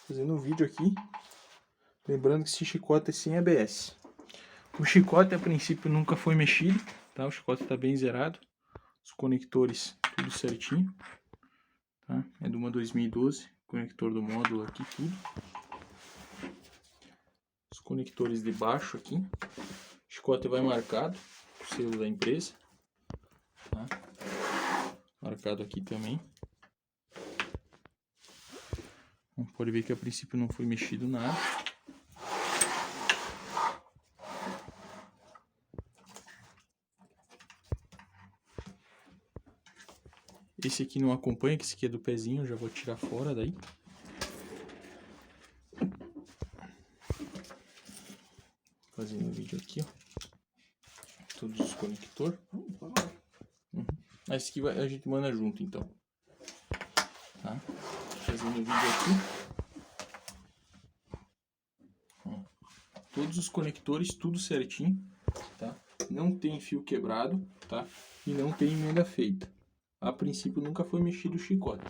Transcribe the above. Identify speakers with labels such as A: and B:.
A: Fazendo um vídeo aqui. Lembrando que esse chicote é sem ABS. O chicote a princípio nunca foi mexido, tá? O chicote está bem zerado. Os conectores tudo certinho, tá? É de uma 2012, conector do módulo aqui tudo. Os conectores de baixo aqui. O chicote vai marcado, o selo da empresa, tá? Marcado aqui também. Pode ver que a princípio não foi mexido nada. Esse aqui não acompanha, que esse aqui é do pezinho, já vou tirar fora daí. Fazendo o vídeo aqui, ó. Todos os conectores. Esse aqui a gente manda junto, então. Tá? Fazendo o vídeo aqui. Ó. Todos os conectores, tudo certinho, tá? Não tem fio quebrado, tá? E não tem emenda feita. A princípio nunca foi mexido o chicote.